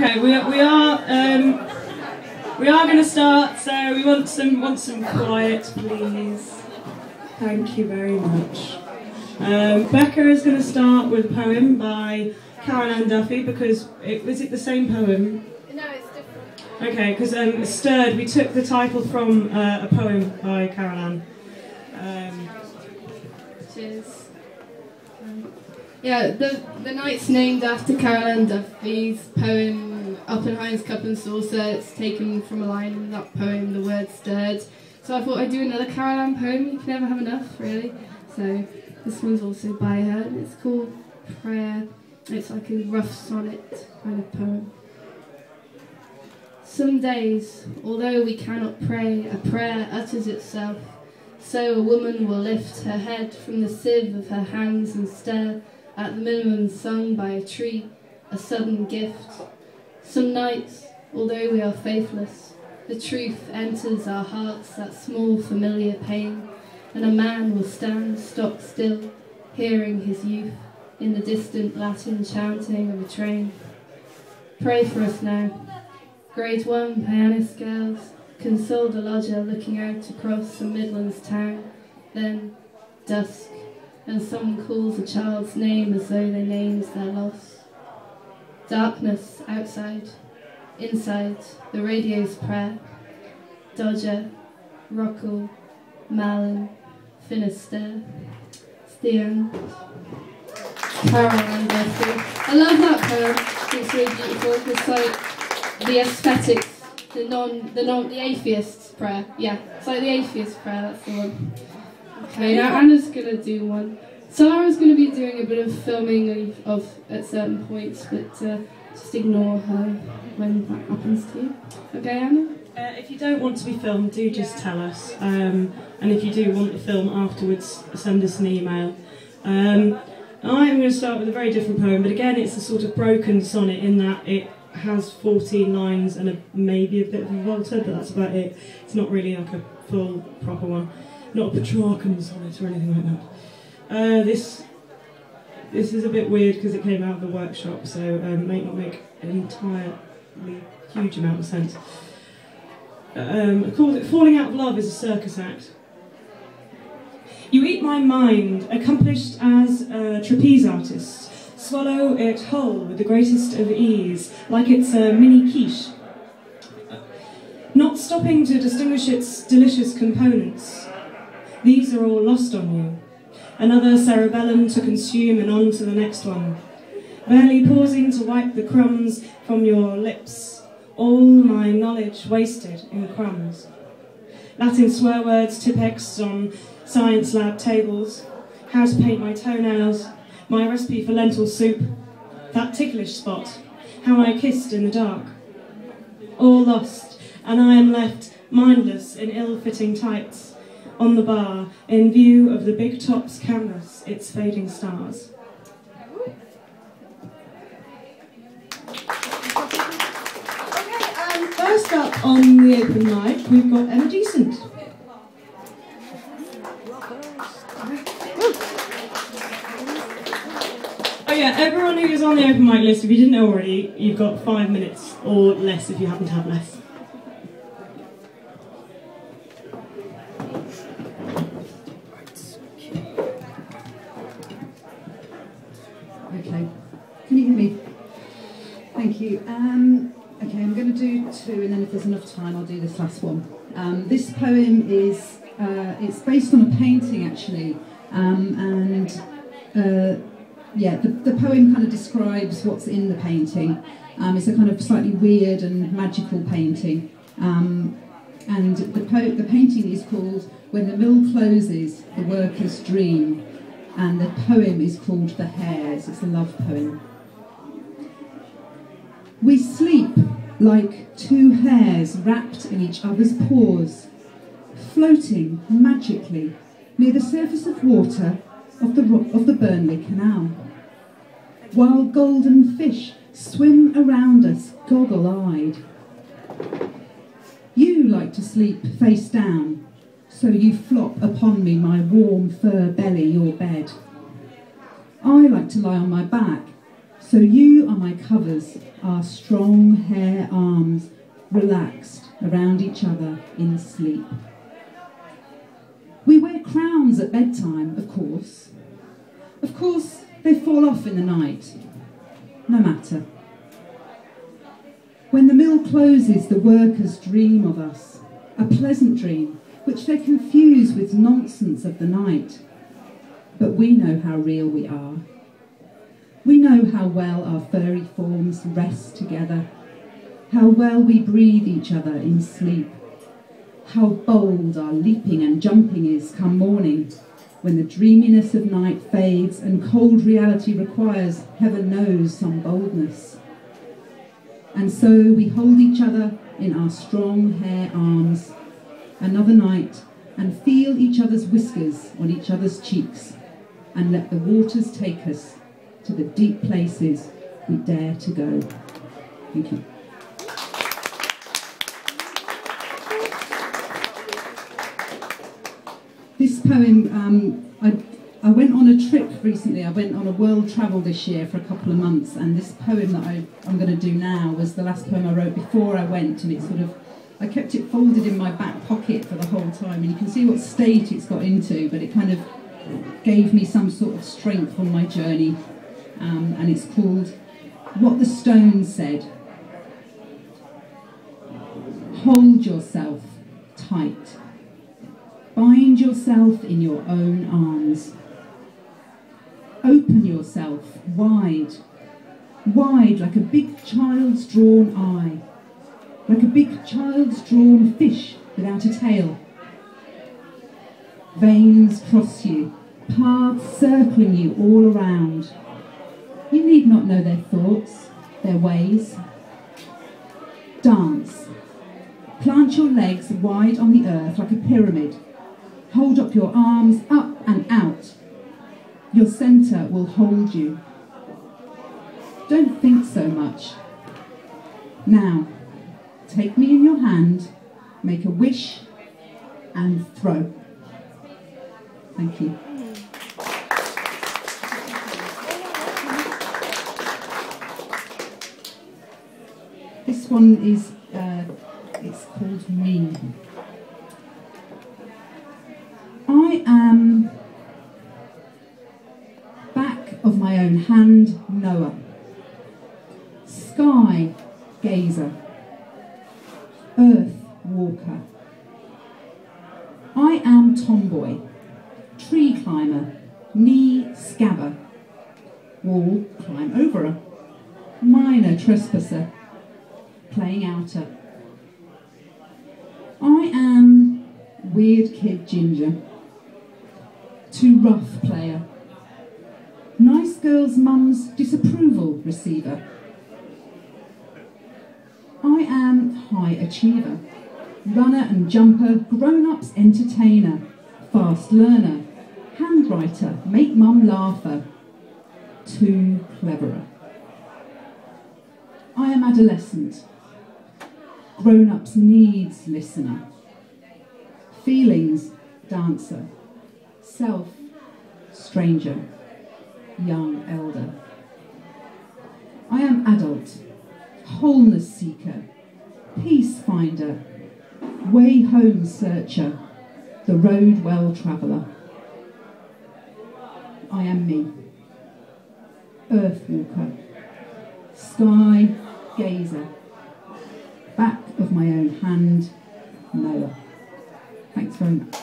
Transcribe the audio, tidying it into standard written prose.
Okay, we are going to start. So we want some quiet, please. Thank you very much. Becca is going to start with a poem by Carolann+Duffy because was it the same poem? No, it's different. Okay, because Stirred, we took the title from a poem by Carolann. Cheers. Yeah, the night's named after Carolann+Duffy's poem Oppenheimer's Cup and Saucer. It's taken from a line in that poem, the word stirred. So I thought I'd do another Carolann poem. You can never have enough, really. So this one's also by her, and it's called Prayer. It's like a rough sonnet kind of poem. Some days, although we cannot pray, a prayer utters itself. So a woman will lift her head from the sieve of her hands and stare at the minimum sung by a tree, a sudden gift. Some nights, although we are faithless, the truth enters our hearts, that small familiar pain, and a man will stand stock still, hearing his youth in the distant Latin chanting of a train. Pray for us now. Grade 1 pianist girls console the lodger looking out across the Midlands town. Then dusk, and someone calls a child's name as though they names their loss. Darkness outside, inside, the radio's prayer. Dodger, Rockall, Malin, Finisterre. It's the end. Carolann+Duffy. I love that poem. It's really beautiful. It's like the aesthetics, the atheist's prayer. Yeah, it's like the atheist's prayer. That's the one. Okay, now Anna's gonna do one. Sarah's gonna be doing a bit of filming of at certain points, but just ignore her when that happens to you. Okay, Anna? If you don't want to be filmed, do just tell us. And if you do want to film afterwards, send us an email. I'm going to start with a very different poem, but again, it's a sort of broken sonnet in that it has 14 lines and maybe a bit of a volta, but that's about it. It's not really like a full, proper one. Not a Petrarchan sonnet or anything like that. This is a bit weird because it came out of the workshop, so it may not make an entirely huge amount of sense. I called it Falling Out of Love is a Circus Act. You eat my mind, accomplished as a trapeze artist. Swallow it whole with the greatest of ease, like it's a mini quiche. Not stopping to distinguish its delicious components. These are all lost on you. Another cerebellum to consume and on to the next one. Barely pausing to wipe the crumbs from your lips. All my knowledge wasted in crumbs. Latin swear words, Tipex on science lab tables. How to paint my toenails. My recipe for lentil soup. That ticklish spot. How I kissed in the dark. All lost, and I am left mindless in ill-fitting tights. On the bar, in view of the big top's canvas, its fading stars. Okay, first up on the open mic, we've got Emma Decent. Oh yeah, everyone who is on the open mic list, if you didn't know already, you've got 5 minutes, or less if you happen to have less. Okay, can you hear me? Thank you. Okay, I'm going to do 2, and then if there's enough time, I'll do this last one. This poem is it's based on a painting actually, yeah, the poem kind of describes what's in the painting. It's a kind of slightly weird and magical painting, and the painting is called "When the Mill Closes, the Workers Dream." And the poem is called The Hares. It's a love poem. We sleep like 2 hares wrapped in each other's paws, floating magically near the surface of water of the Burnley Canal, while golden fish swim around us goggle-eyed. You like to sleep face down, so you flop upon me, my warm fur belly, your bed. I like to lie on my back, So you are my covers, our strong hair arms relaxed around each other in sleep. We wear crowns at bedtime, of course. Of course, they fall off in the night. No matter. When the mill closes, the workers dream of us, a pleasant dream, which they confuse with nonsense of the night. But we know how real we are. We know how well our furry forms rest together, how well we breathe each other in sleep, how bold our leaping and jumping is come morning, when the dreaminess of night fades and cold reality requires, heaven knows, some boldness. And so we hold each other in our strong hair arms another night and feel each other's whiskers on each other's cheeks and let the waters take us to the deep places we dare to go. Thank you. This poem, I went on a trip recently. I went on a world travel this year for a couple of months, and this poem that I'm going to do now was the last poem I wrote before I went, and it sort of, I kept it folded in my back pocket for the whole time, and you can see what state it's got into, but it kind of gave me some sort of strength on my journey, and it's called What the Stone Said. Hold yourself tight. Bind yourself in your own arms. Open yourself wide, wide like a big child's drawn eye, like a big child's drawn fish without a tail. Veins cross you, paths circling you all around. You need not know their thoughts, their ways. Dance. Plant your legs wide on the earth like a pyramid. Hold up your arms up and out. Your centre will hold you. Don't think so much. Now, take me in your hand, make a wish, and throw. Thank you. This one is, it's called Me. I am back of my own hand, knower, sky gazer, earth walker. I am tomboy, tree climber, knee scabber, wall climb overer, minor trespasser, playing outer. I am weird kid ginger, too rough player, nice girl's mum's disapproval receiver. I am high achiever, runner and jumper, grown-ups entertainer, fast learner, handwriter, make mum laugher, too cleverer. I am adolescent, grown-ups needs listener, feelings dancer, self stranger, young elder. I am adult, wholeness seeker, peace finder, way home searcher, the road well traveller. I am me, earth walker, sky gazer, back of my own hand knower. Thanks very much.